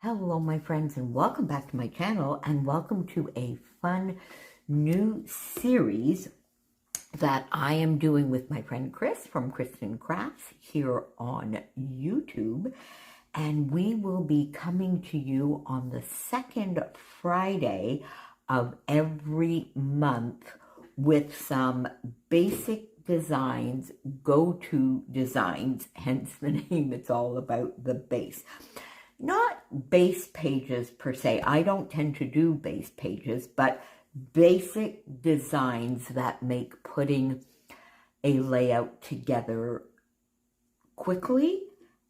Hello, my friends, and welcome back to my channel, and welcome to a fun new series that I am doing with my friend Chris from Kristin Crafts here on YouTube. And we will be coming to you on the second Friday of every month with some basic designs, go-to designs, hence the name. It's all about the base. Not base pages per se. I don't tend to do base pages, but basic designs that make putting a layout together quickly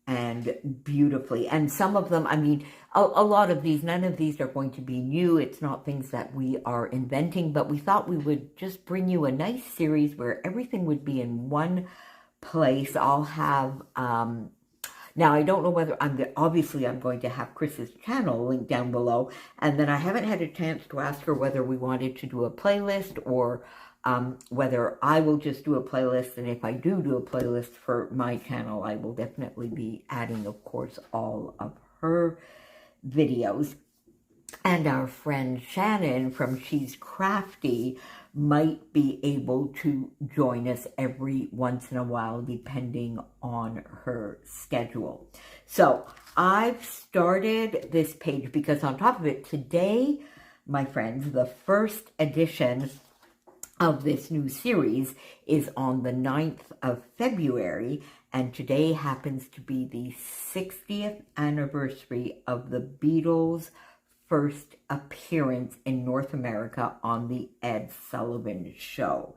and beautifully. And some of them, I mean, a lot of these, none of these are going to be new. It's not things that we are inventing, but we thought we would just bring you a nice series where everything would be in one place. I'll have now, I don't know whether obviously I'm going to have Chris's channel linked down below, and then I haven't had a chance to ask her whether we wanted to do a playlist or whether I will just do a playlist, and if I do a playlist for my channel, I will definitely be adding, of course, all of her videos. And our friend Shannon from She's Crafty might be able to join us every once in a while, depending on her schedule. So I've started this page because on top of it, today, my friends, the first edition of this new series is on the 9th of February, and today happens to be the 60th anniversary of the Beatles' first appearance in North America on the Ed Sullivan Show.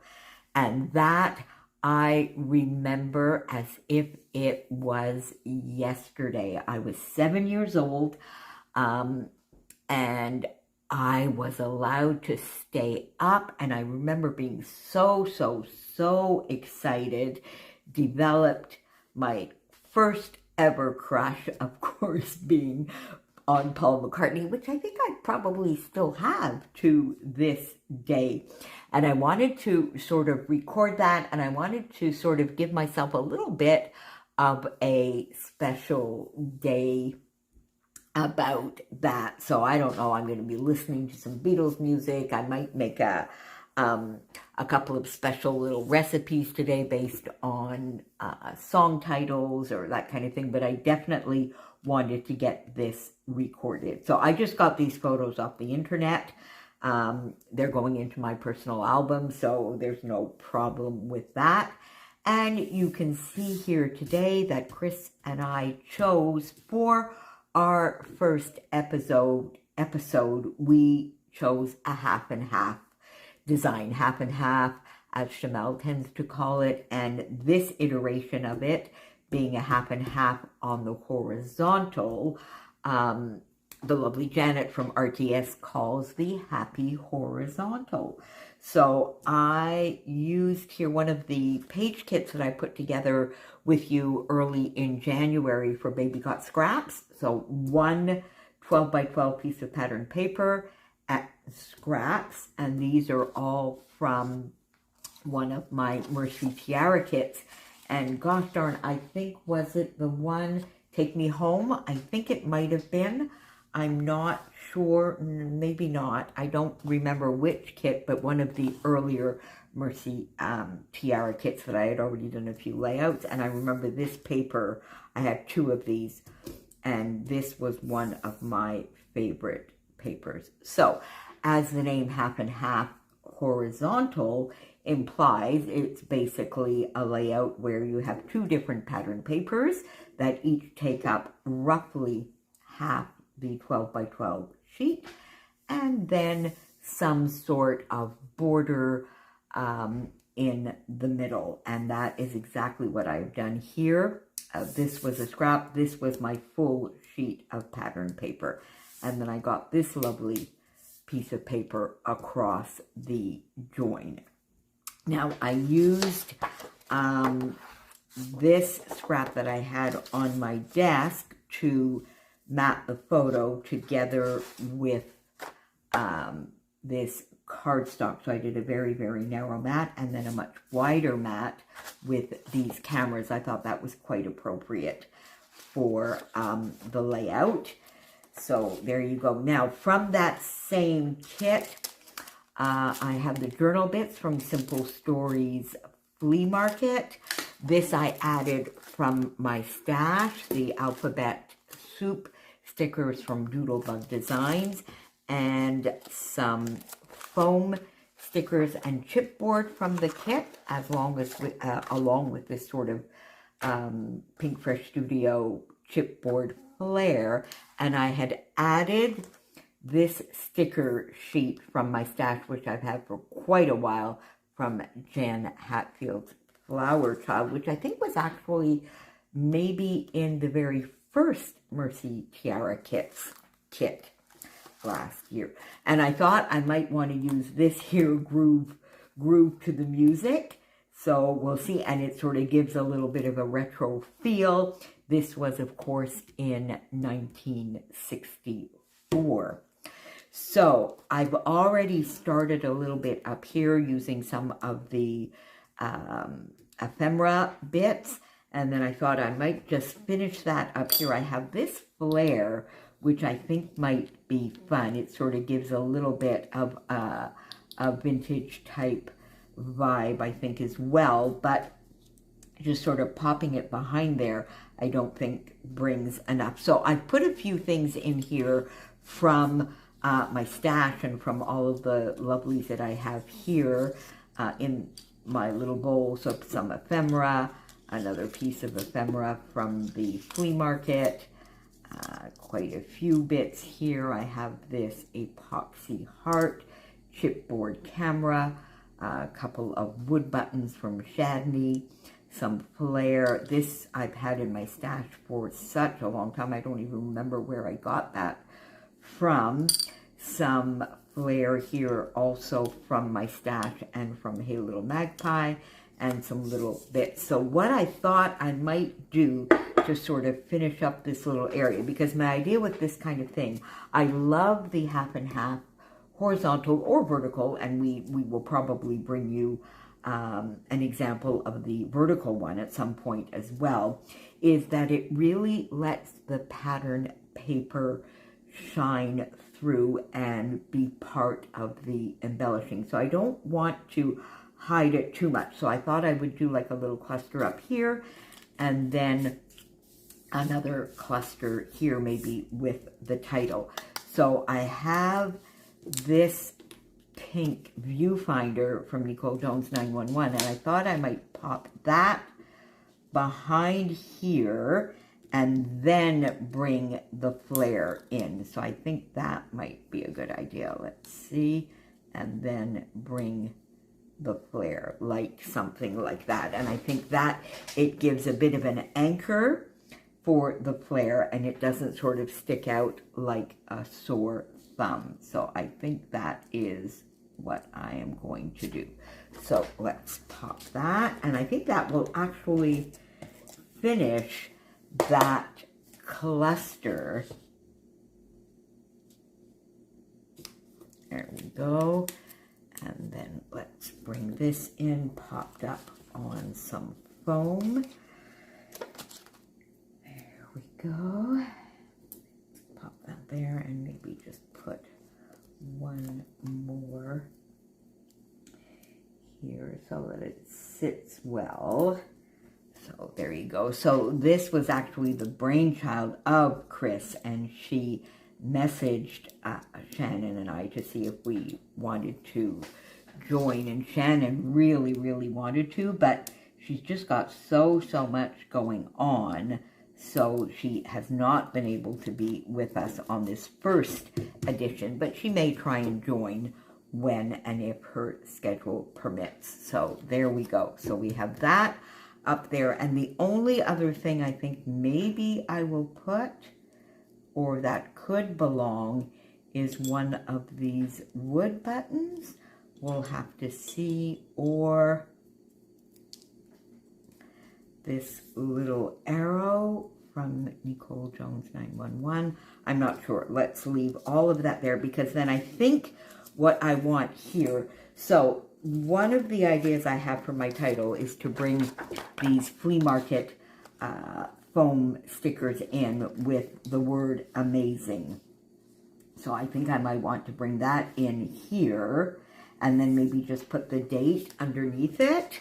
And that I remember as if it was yesterday. I was 7 years old, and I was allowed to stay up, and I remember being so excited, developed my first ever crush, of course, being on Paul McCartney, which I think I probably still have to this day. And I wanted to sort of record that, and I wanted to sort of give myself a little bit of a special day about that. So I don't know, I'm going to be listening to some Beatles music. I might make a couple of special little recipes today based on song titles or that kind of thing, but I definitely wanted to get this recorded. So I just got these photos off the internet. They're going into my personal album, so there's no problem with that. And you can see here today that Chris and I chose for our first episode, we chose a half and half design, half and half, as Shamel tends to call it, and this iteration of it being a half and half on the horizontal, the lovely Janet from RTS calls the happy horizontal. So I used here one of the page kits that I put together with you early in January for Baby Got Scraps. So one 12 by 12 piece of pattern paper at scraps, and these are all from one of my Mercy Tiara kits. And gosh darn, I think, was it the one, Take Me Home? I think it might have been. I'm not sure, maybe not. I don't remember which kit, but one of the earlier Mercy Tiara kits that I had already done a few layouts. And I remember this paper, I had two of these, and this was one of my favorite papers. So, as the name half and half horizontal implies, it's basically a layout where you have two different pattern papers that each take up roughly half the 12 by 12 sheet, and then some sort of border in the middle. And that is exactly what I've done here. This was a scrap. This was my full sheet of pattern paper. And then I got this lovely piece of paper across the join. Now, I used this scrap that I had on my desk to mat the photo together with this cardstock. So I did a very narrow mat and then a much wider mat with these cameras. I thought that was quite appropriate for the layout. So there you go. Now, from that same kit, I have the journal bits from Simple Stories Flea Market. This I added from my stash, the alphabet soup stickers from Doodlebug Designs, and some foam stickers and chipboard from the kit, along with this sort of Pink Fresh Studio chipboard flare. And I had added this sticker sheet from my stash, which I've had for quite a while, from Jan Hatfield's Flower Child, which I think was actually maybe in the very first Mercy Tiara kit last year. And I thought I might want to use this here groove to the music. So we'll see. And it sort of gives a little bit of a retro feel. This was, of course, in 1964. So I've already started a little bit up here using some of the ephemera bits. And then I thought I might just finish that up here. I have this flare, which I think might be fun. It sort of gives a little bit of a vintage type vibe, I think, as well. But just sort of popping it behind there, I don't think brings enough. So I put a few things in here from my stash and from all of the lovelies that I have here in my little bowl. So some ephemera, another piece of ephemera from the flea market, quite a few bits here. I have this epoxy heart, chipboard camera, a couple of wood buttons from Shadney, some flare. This I've had in my stash for such a long time. I don't even remember where I got that from. Some flare here also from my stash and from Hey Little Magpie, and some little bits. So what I thought I might do to sort of finish up this little area, because my idea with this kind of thing, I love the half and half, horizontal or vertical, and we will probably bring you an example of the vertical one at some point as well, is that it really lets the pattern paper shine through and be part of the embellishing. So I don't want to hide it too much. So I thought I would do like a little cluster up here, and then another cluster here, maybe with the title. So I have this pink viewfinder from Nicole Jones 911, and I thought I might pop that behind here and then bring the flare in. So I think that might be a good idea. Let's see. And then bring the flare, like something like that. And I think that it gives a bit of an anchor for the flare, and it doesn't sort of stick out like a sore thumb. So I think that is what I am going to do. So let's pop that, and I think that will actually finish that cluster. There we go. And then let's bring this in, popped up on some foam. There we go. Pop that there, and maybe just put one more here so that it sits well. So there you go. So this was actually the brainchild of Chris, and she messaged Shannon and I to see if we wanted to join, and Shannon really, really wanted to, but she's just got so much going on, so she has not been able to be with us on this first edition, but she may try and join when and if her schedule permits. So there we go. So we have that up there, and the only other thing I think maybe I will put, or that could belong, is one of these wood buttons. We'll have to see, or this little arrow from Nicole Jones 911. I'm not sure. Let's leave all of that there, because then I think what I want here, so one of the ideas I have for my title is to bring these flea market foam stickers in with the word amazing. So I think I might want to bring that in here and then maybe just put the date underneath it,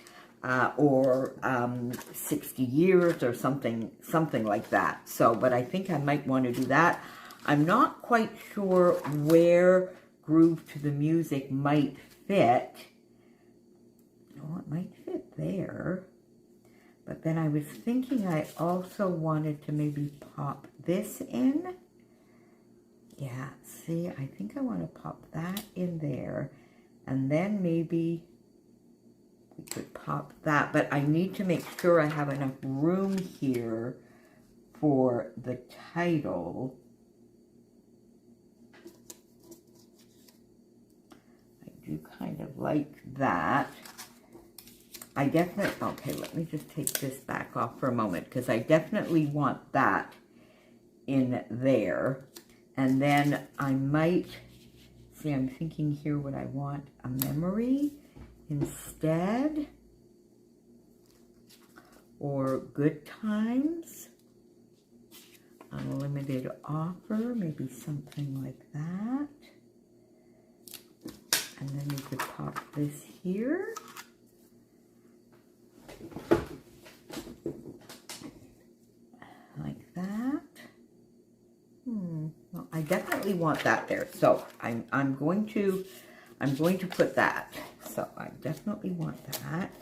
or 60 years or something like that. So, but I think I might want to do that. I'm not quite sure where Groove to the Music might fit. Oh, it might fit there. But then I was thinking I also wanted to maybe pop this in. Yeah, see, I think I want to pop that in there. And then maybe we could pop that. But I need to make sure I have enough room here for the title. I do kind of like that. I definitely, okay, let me just take this back off for a moment, because I definitely want that in there. And then I might, see, I'm thinking here, would I want a memory instead? Or good times? Unlimited offer, maybe something like that. And then we could pop this here. Like that. Well, I definitely want that there. So I'm going to put that. So I definitely want that.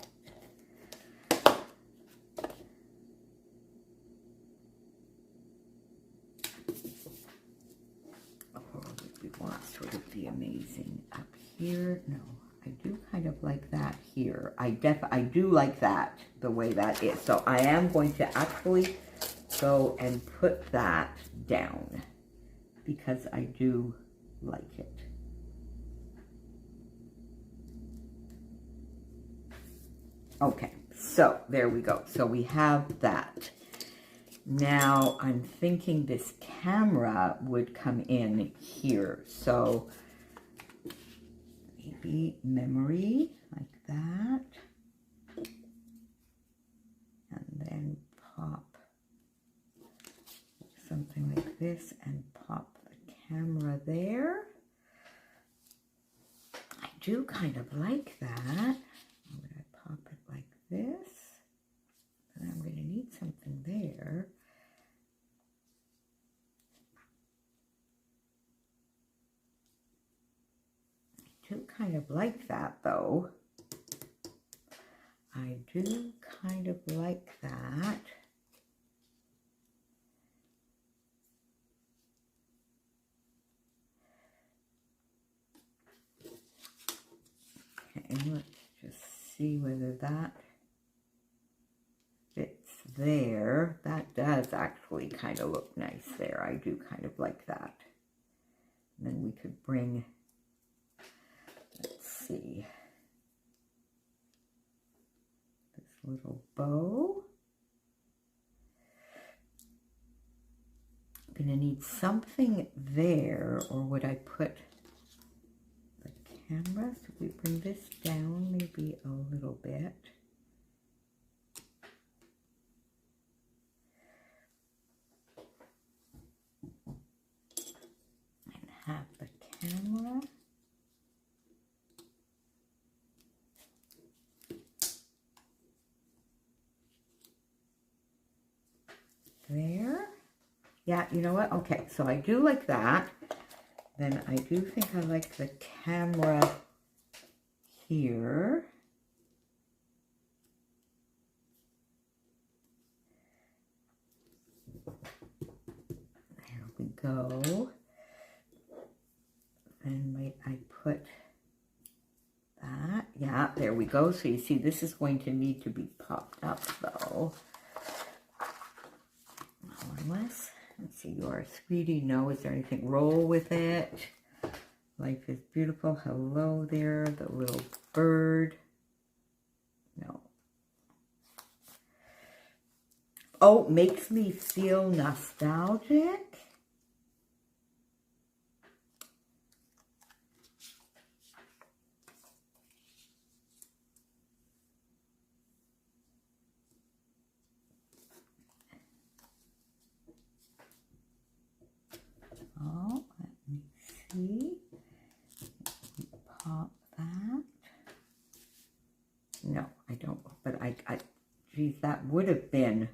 Or we want sort of the amazing up here. No, I do kind of like that here. I do like that the way that is. So I am going to actually go and put that down because I do like it. Okay, so there we go. So we have that. Now I'm thinking this camera would come in here. So maybe memory like that. And then pop something like this and pop the camera there. I do kind of like that. I'm going to pop it like this. And I'm going to need something there. I do kind of like that though. I do kind of like that. Okay, let's just see whether that fits there. That does actually kind of look nice there. I do kind of like that. And then we could bring, let's see, this little bow. I'm going to need something there, or would I put the camera? So we bring this down maybe a little bit. And have the camera. There. Yeah, you know what? Okay, so I do like that. Then I do think I like the camera here. There we go. And might I put that? Yeah, there we go. So you see, this is going to need to be popped up though. Unless, let's see, you are sweetie. No, is there anything? Roll with it. Life is beautiful. Hello there, the little bird. No. Oh, makes me feel nostalgic. geez, that would have been,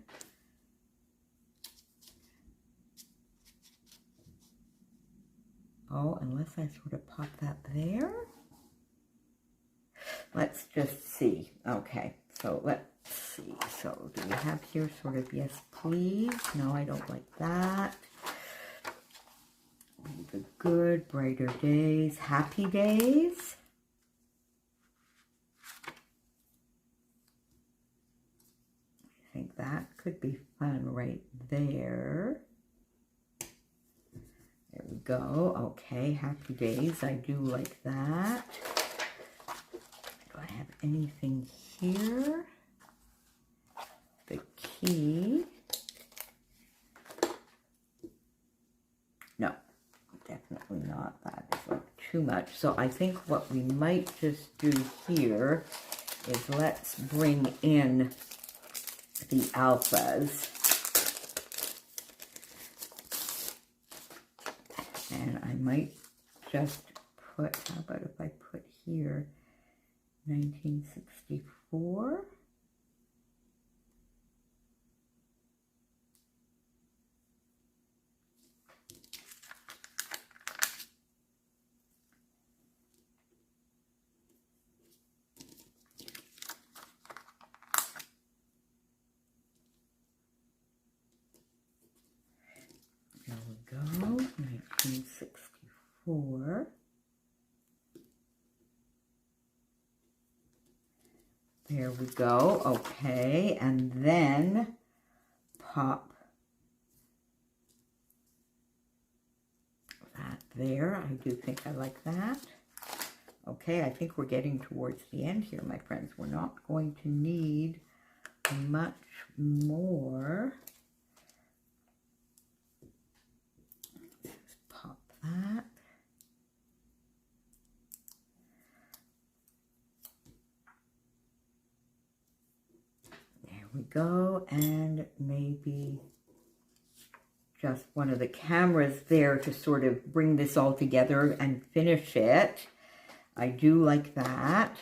oh, unless I sort of pop that there. Let's just see. Okay, so let's see. So do we have here sort of yes, please? No, I don't like that. The good, brighter days, happy days. I think that could be fun right there. There we go. Okay, happy days. I do like that. Do I have anything here? The key. No, definitely not. That is like too much. So I think what we might just do here is let's bring in the alphas. And I might just put, how about if I put here 1964? There we go, 1964. There we go, okay, and then pop that there. I do think I like that. Okay, I think we're getting towards the end here, my friends. We're not going to need much more. Let's pop that. There we go, and maybe just one of the cameras there to sort of bring this all together and finish it. I do like that.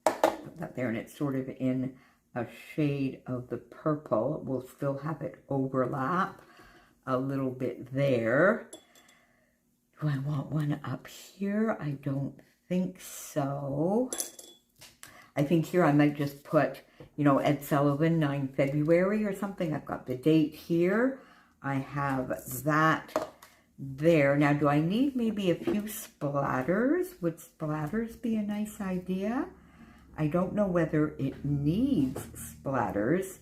Put that there, and it's sort of in a shade of the purple. We'll still have it overlap a little bit there. Do I want one up here? I don't think so. I think here I might just put, you know, Ed Sullivan, 9 February or something. I've got the date here. I have that there. Now, do I need maybe a few splatters? Would splatters be a nice idea? I don't know whether it needs splatters,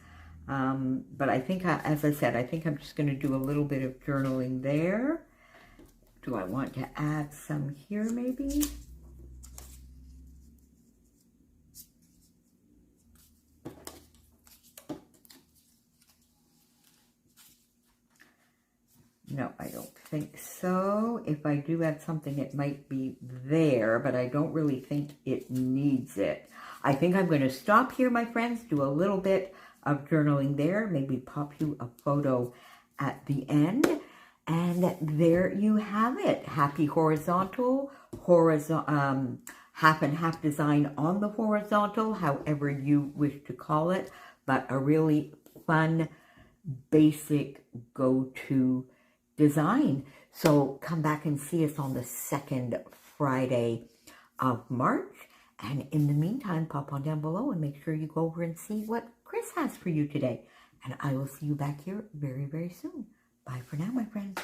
but I think, as I said, I think I'm just going to do a little bit of journaling there. Do I want to add some here maybe? No, I don't think so. If I do add something, it might be there, but I don't really think it needs it. I think I'm going to stop here, my friends, do a little bit of journaling there, maybe pop you a photo at the end, and there you have it. Happy horizontal, half and half design on the horizontal, however you wish to call it, but a really fun, basic go-to design. So come back and see us on the second Friday of March. And in the meantime, pop on down below and make sure you go over and see what Chris has for you today. And I will see you back here very, very soon. Bye for now, my friends.